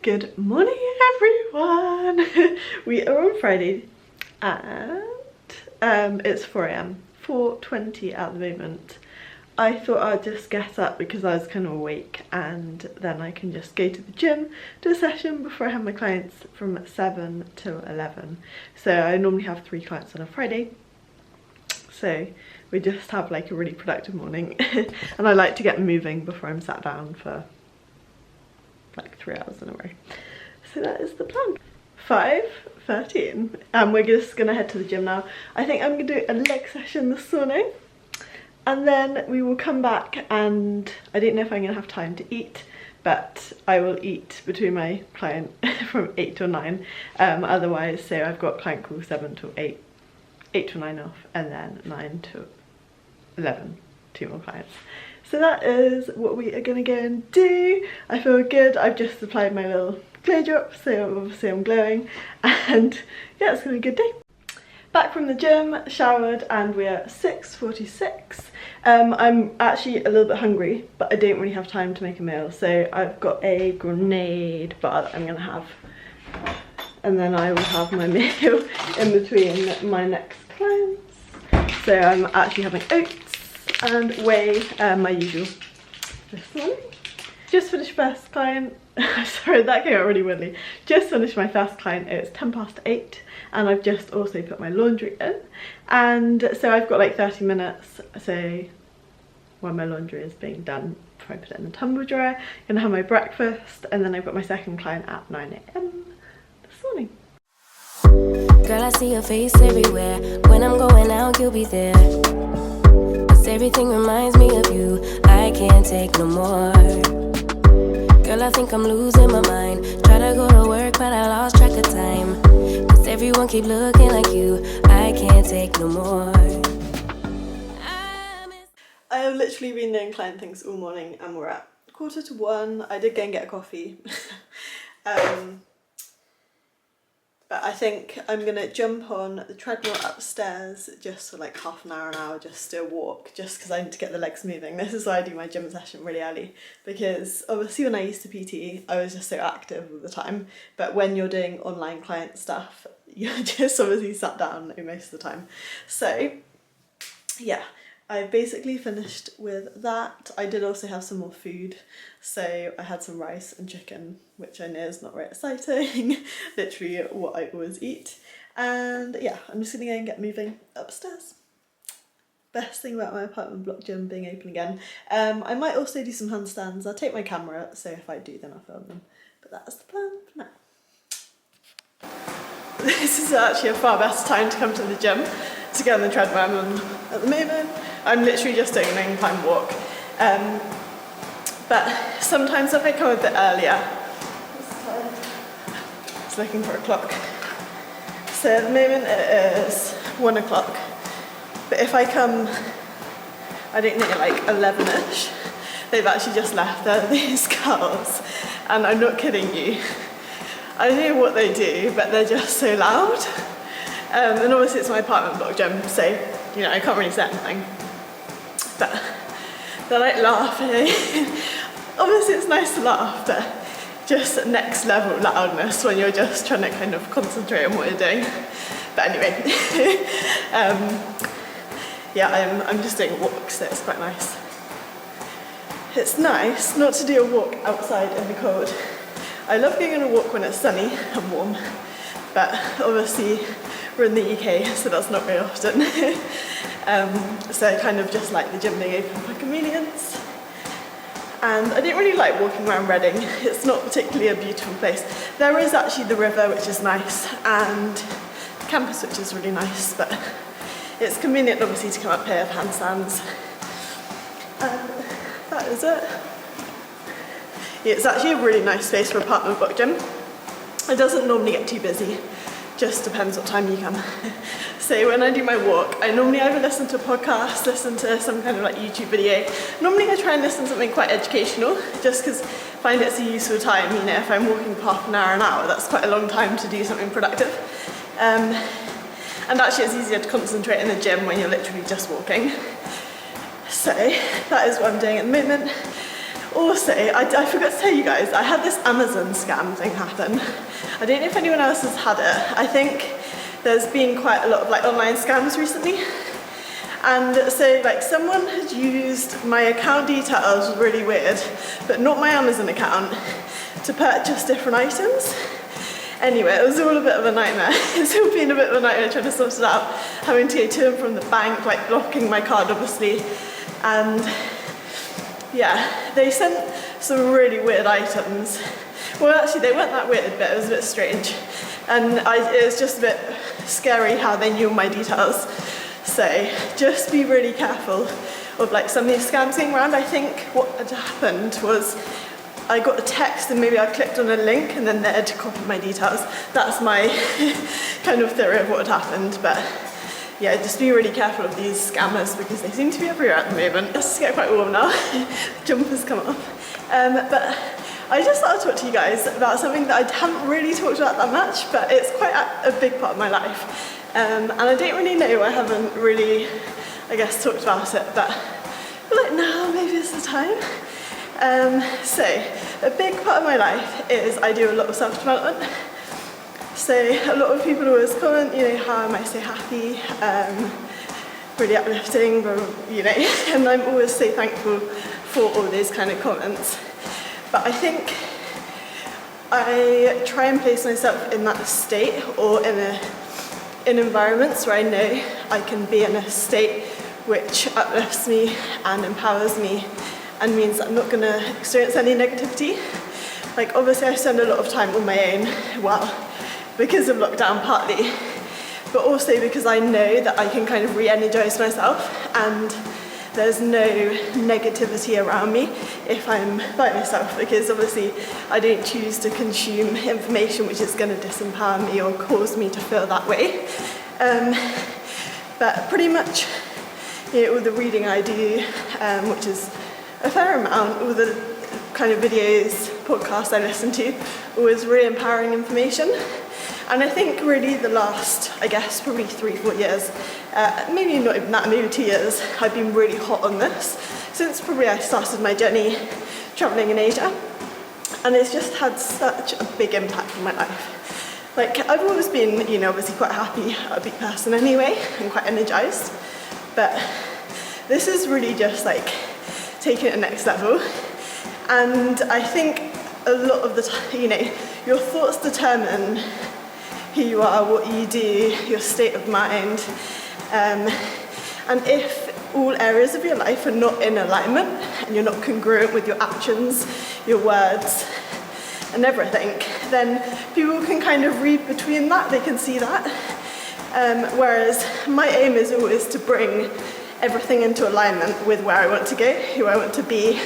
Good morning everyone! We are on Friday and it's 4 AM, 4:20 at the moment. I thought I'd just get up because I was kind of awake and then I can just go to the gym, do a session before I have my clients from 7 till 11. So I normally have 3 clients on a Friday. So we just have like a really productive morning and I like to get moving before I'm sat down for like 3 hours in a row. So that is the plan. 5:13 and we're just gonna head to the gym now. I think I'm gonna do a leg session this morning and then we will come back, and I don't know if I'm gonna have time to eat, but I will eat between my client from 8 till 9 otherwise. So I've got client call 7 till 8, 8 till 9 off, and then 9 till 11, 2 more clients. So that is what we are gonna go and do. I feel good. I've just applied my little glow drop, so obviously I'm glowing, and yeah, it's gonna be a good day. Back from the gym, showered, and we're 6:46. I'm actually a little bit hungry, but I don't really have time to make a meal, so I've got a grenade bar that I'm gonna have, and then I will have my meal in between my next clients. So I'm actually having oats and whey, my usual, this morning. Just finished first client. Sorry, that came out really weirdly. Just finished my first client. It's 8:10 and I've just also put my laundry in, and so I've got like 30 minutes. So while my laundry is being done, before I put it in the tumble dryer, I'm gonna have my breakfast, and then I've got my second client at 9 AM this morning. Girl, I see your face everywhere. When I'm going out, you'll be there. 'Cause everything reminds me of you. I can't take no more. Girl, I think I'm losing my mind. Try to go to work, but I lost track of time. 'Cause everyone keep looking like you. I can't take no more. I have literally been doing client things all morning, and we're at 1:45. I did go and get a coffee. But I think I'm gonna jump on the treadmill upstairs just for like half an hour, just to walk, just because I need to get the legs moving. This is why I do my gym session really early, because obviously when I used to PT, I was just so active all the time. But when you're doing online client stuff, you're just obviously sat down most of the time. So yeah, I basically finished with that. I did also have some more food. So I had some rice and chicken, which I know is not very exciting, literally what I always eat. And yeah, I'm just gonna go and get moving upstairs. Best thing about my apartment block gym being open again. I might also do some handstands. I'll take my camera, so if I do then I'll film them. But that's the plan for now. This is actually a far better time to come to the gym to get on the treadmill I'm on at the moment. I'm literally just doing an incline walk. But sometimes if I come a bit earlier, I was looking for a clock. So at the moment it is 1 o'clock. But if I come, I don't know, like 11ish, they've actually just left. There are these girls, and I'm not kidding you. I don't know what they do, but they're just so loud. And obviously it's my apartment block gym, so you know I can't really say anything. But they're like laughing. Obviously it's nice to laugh, but just next level loudness when you're just trying to kind of concentrate on what you're doing. But anyway, yeah, I'm just doing a walk, so it's quite nice. It's nice not to do a walk outside in the cold. I love going on a walk when it's sunny and warm, but obviously we're in the UK, so that's not very often. So I kind of just like the gym being open for convenience. And I don't really like walking around Reading. It's not particularly a beautiful place. There is actually the river, which is nice, and the campus, which is really nice, but it's convenient obviously to come up here for handstands. That is it. Yeah, it's actually a really nice space for apartment block gym. It doesn't normally get too busy, just depends what time you come. So when I do my walk, I normally either listen to a podcast, listen to some kind of like YouTube video. Normally I try and listen to something quite educational, just because I find it's a useful time. You know, if I'm walking for half an hour, that's quite a long time to do something productive. And actually it's easier to concentrate in the gym when you're literally just walking. So that is what I'm doing at the moment. Also, I forgot to tell you guys, I had this Amazon scam thing happen. I don't know if anyone else has had it. I think there's been quite a lot of like online scams recently. And so like someone had used my account details, really weird, but not my Amazon account, to purchase different items. Anyway, it was all a bit of a nightmare. It's all been a bit of a nightmare trying to sort it out, having to go to and from the bank, like blocking my card obviously. And yeah, they sent some really weird items. Well, actually they weren't that weird, but it was a bit strange. And it was just a bit scary how they knew my details. So just be really careful of like some of these scams going around. I think what had happened was I got a text and maybe I clicked on a link and then they had copied my details. That's my kind of theory of what had happened. But yeah, just be really careful of these scammers because they seem to be everywhere at the moment. It's getting quite warm now. Jumpers come off. But I just thought I'd talk to you guys about something that I haven't really talked about that much, but it's quite a big part of my life. And I don't really know, I haven't really, I guess, talked about it, but I feel like now maybe it's the time. So, a big part of my life is I do a lot of self-development. So, a lot of people always comment, you know, how am I so happy, really uplifting, you know, and I'm always so thankful for all those kind of comments. But I think I try and place myself in that state or in environments where I know I can be in a state which uplifts me and empowers me and means that I'm not going to experience any negativity. Like obviously I spend a lot of time on my own, well, because of lockdown partly, but also because I know that I can kind of re-energise myself and there's no negativity around me if I'm by myself, because obviously I don't choose to consume information which is going to disempower me or cause me to feel that way. But pretty much, you know, all the reading I do, which is a fair amount, all the kind of videos, podcasts I listen to, always really empowering information. And I think really the last, I guess, probably 3-4 years, maybe not even that, maybe 2 years, I've been really hot on this since probably I started my journey travelling in Asia. And it's just had such a big impact on my life. Like, I've always been, you know, obviously quite a happy, upbeat person anyway, and quite energised. But this is really just like taking it to the next level. And I think a lot of the time, you know, your thoughts determine who you are, what you do, your state of mind. And if all areas of your life are not in alignment and you're not congruent with your actions, your words, and everything, then people can kind of read between that, they can see that. Whereas my aim is always to bring everything into alignment with where I want to go, who I want to be.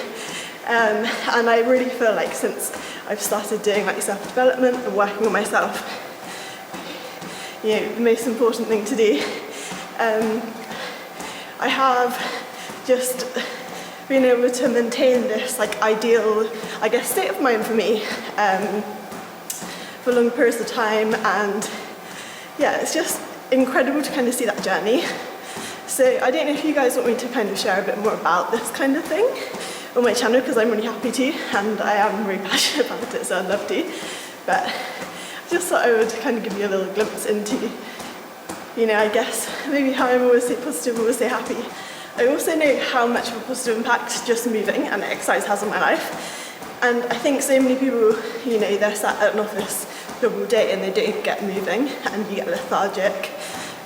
And I really feel like since I've started doing like self-development and working on myself, you know, the most important thing to do, I have just been able to maintain this like ideal, I guess, state of mind for me for long periods of time. And yeah, it's just incredible to kind of see that journey. So I don't know if you guys want me to kind of share a bit more about this kind of thing on my channel, because I'm really happy to, and I am really passionate about it, so I'd love to. But I just thought I would kind of give you a little glimpse into, you know, I guess maybe how I'm always so positive, always so happy. I also know how much of a positive impact just moving and exercise has on my life. And I think so many people, you know, they're sat at an office job all day and they don't get moving, and you get lethargic.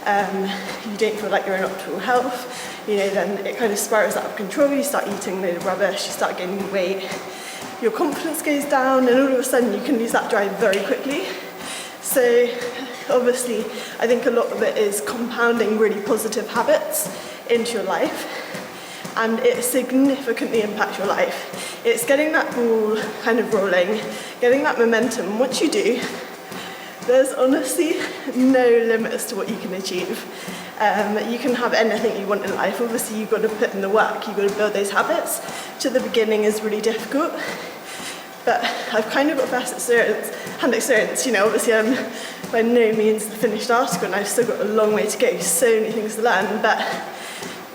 You don't feel like you're in optimal health, you know, then it kind of spirals out of control, you start eating a load of rubbish, you start gaining weight, your confidence goes down, and all of a sudden you can lose that drive very quickly. So obviously I think a lot of it is compounding really positive habits into your life, and it significantly impacts your life. It's getting that ball kind of rolling, getting that momentum. Once you do, there's honestly no limits to what you can achieve. You can have anything you want in life. Obviously you've got to put in the work, you've got to build those habits, which at the beginning is really difficult. But I've kind of got hand experience, you know, obviously I'm by no means the finished article and I've still got a long way to go, so many things to learn, but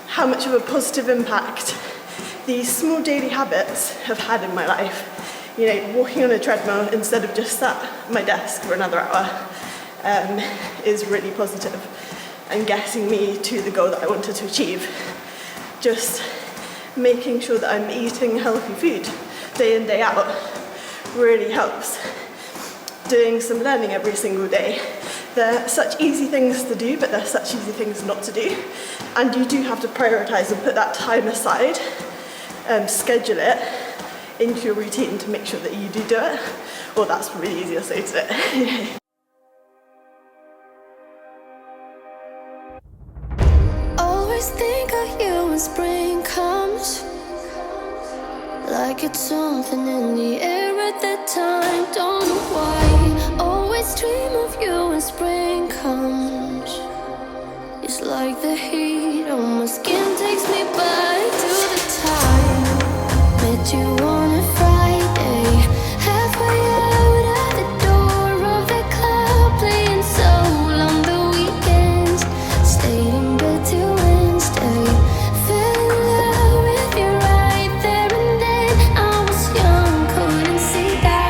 how much of a positive impact these small daily habits have had in my life. You know, walking on a treadmill instead of just sat at my desk for another hour is really positive and getting me to the goal that I wanted to achieve. Just making sure that I'm eating healthy food day in, day out really helps. Doing some learning every single day. They're such easy things to do, but they're such easy things not to do. And you do have to prioritise and put that time aside, schedule it into your routine to make sure that you do it. Well, that's probably the easiest way to do it. Always think of you when spring comes, like it's something in the air at that time. Don't know why. Always dream of you when spring comes. It's like the heat on my skin takes me back to the time met you on a Friday, halfway out at the door of the club, playing soul on the weekends. Stayed in bed till Wednesday. Fell in love with you right there and then. I was young, couldn't see that.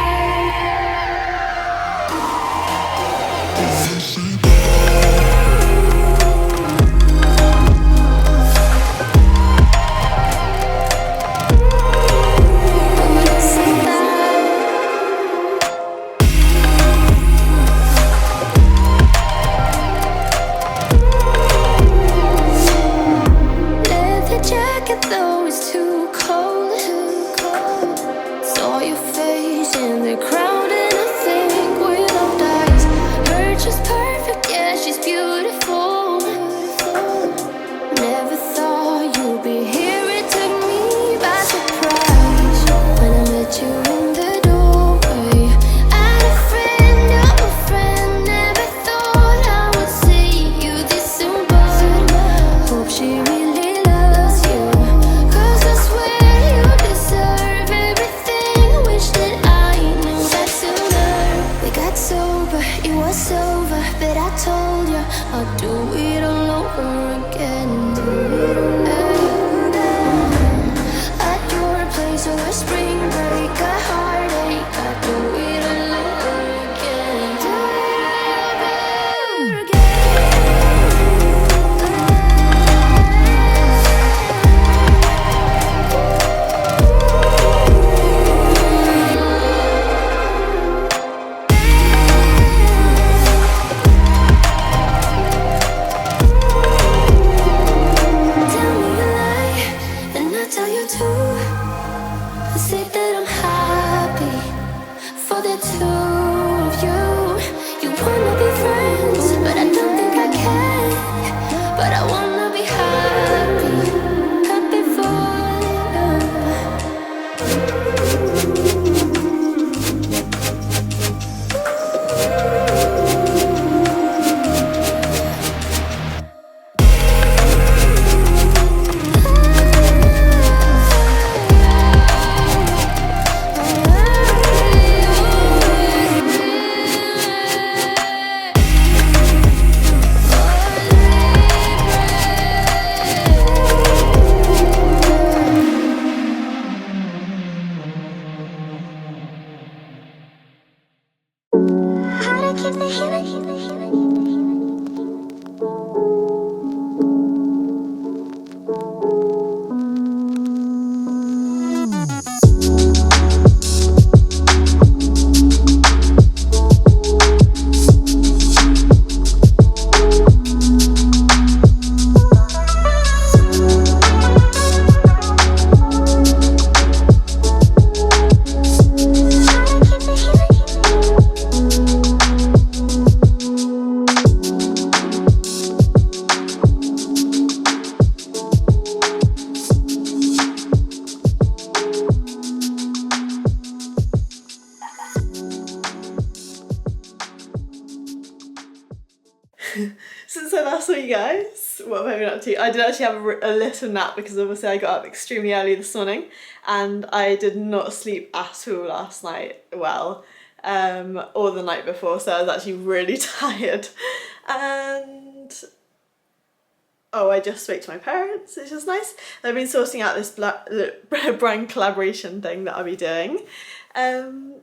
Leather jacket, though it's too cold. Saw your face in the crowd, and I think we'll have dies. Her just perfect, yeah, she's beautiful. Never thought you'd be here, it took me by surprise when I met you in the doorway. I had a friend of a friend, never thought I would see you this soon, but hope she really loves you, 'cause I swear you deserve everything. Wish that I knew that sooner. We got sober, it was over, but I told you I'll do it all over again. At your place over spring break, a heartache, I'll do it all over again. Do it all over again. Tell me a lie, and I'll tell you too. I say that I'm happy for the two of you. You wanna be friends, but I don't think I can. But I wanna be happy, happy for how to keep the healing. Since I last saw you guys, what have I been up to? I did actually have a little nap because obviously I got up extremely early this morning and I did not sleep at all last night well, or the night before, so I was actually really tired. And oh, I just spoke to my parents, which is nice. They've been sorting out this brand collaboration thing that I'll be doing. And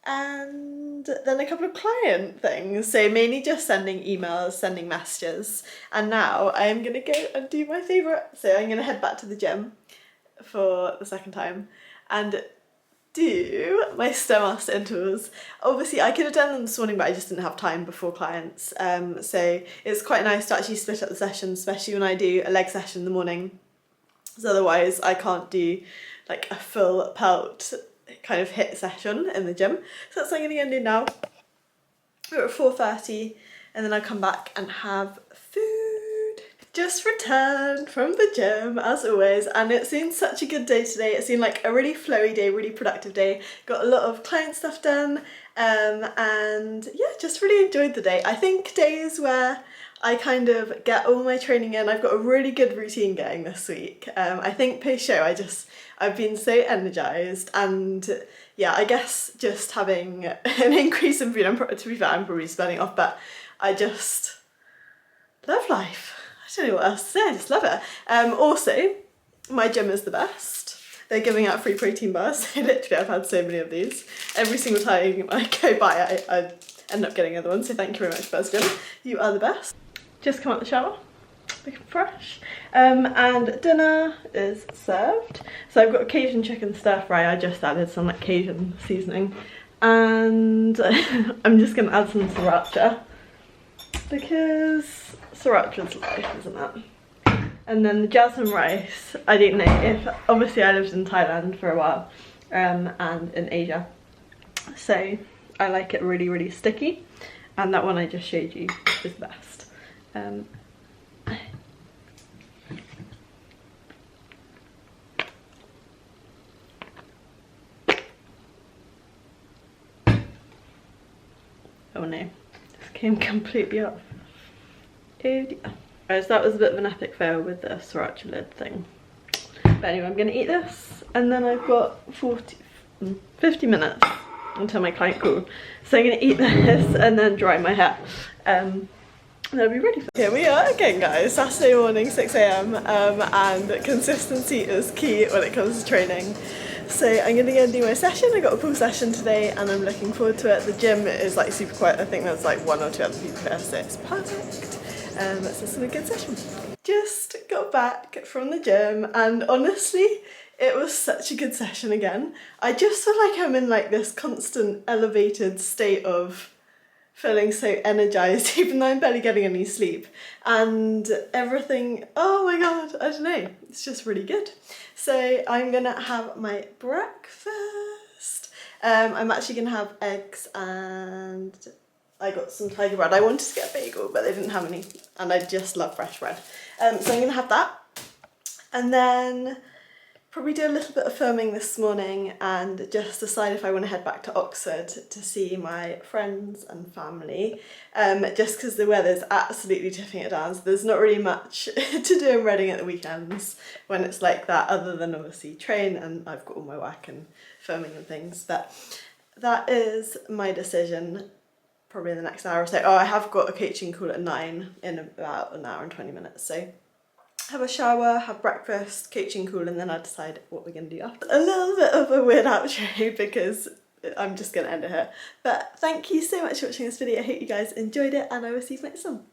then a couple of client things, so mainly just sending emails, sending messages, and now I am going to go and do my favourite, so I'm going to head back to the gym for the second time and do my Stairmaster intervals. Obviously I could have done them this morning, but I just didn't have time before clients, so it's quite nice to actually split up the sessions, especially when I do a leg session in the morning, because otherwise I can't do like a full pelt kind of hit session in the gym. So that's what I'm going to do now. We're at 4:30 and then I come back and have food. Just returned from the gym as always, and it's been such a good day today. It's been like a really flowy day, really productive day. Got a lot of client stuff done, and yeah, just really enjoyed the day. I think days where I kind of get all my training in, I've got a really good routine going this week. I think post-show I've been so energised, and yeah, I guess just having an increase in food, to be fair, I'm probably spending off, but I just love life. I don't know what else to say, I just love it. Also, my gym is the best. They're giving out free protein bars, so literally I've had so many of these. Every single time I go by, I end up getting other ones, so thank you very much, Buzz Gym. You are the best. Just come out the shower, looking fresh, and dinner is served. So I've got Cajun chicken stir fry. I just added some like Cajun seasoning, and I'm just gonna add some sriracha because sriracha's life, isn't it? And then the jasmine rice, I don't know if, obviously I lived in Thailand for a while, and in Asia, so I like it really, really sticky, and that one I just showed you is the best. Oh no, this came completely off. Oh dear. Right, so that was a bit of an epic fail with the sriracha lid thing. But anyway, I'm gonna eat this, and then I've got 50 minutes until my client call. So I'm gonna eat this and then dry my hair. They'll be ready for it. Here we are again, guys. Saturday morning, 6 AM, and consistency is key when it comes to training. So I'm gonna go and do my session. I got a pool session today and I'm looking forward to it. The gym is like super quiet. I think there's like 1 or 2 other people here, so it's perfect. It's just a good session. Just got back from the gym, and honestly, it was such a good session again. I just feel like I'm in like this constant elevated state of feeling so energized, even though I'm barely getting any sleep, and everything, oh my god, I don't know, it's just really good. So I'm gonna have my breakfast. I'm actually gonna have eggs, and I got some tiger bread. I wanted to get a bagel, but they didn't have any, and I just love fresh bread. So I'm gonna have that, and then probably do a little bit of filming this morning and just decide if I want to head back to Oxford to see my friends and family, just because the weather's absolutely tipping it down, so there's not really much to do in Reading at the weekends when it's like that, other than obviously train, and I've got all my work and filming and things. But that is my decision, probably in the next hour or so. Oh, I have got a coaching call at 9 in about an hour and 20 minutes, so have a shower, have breakfast, coaching call, and then I'll decide what we're going to do after. A little bit of a weird outro because I'm just going to end it here. But thank you so much for watching this video. I hope you guys enjoyed it, and I will see you next time.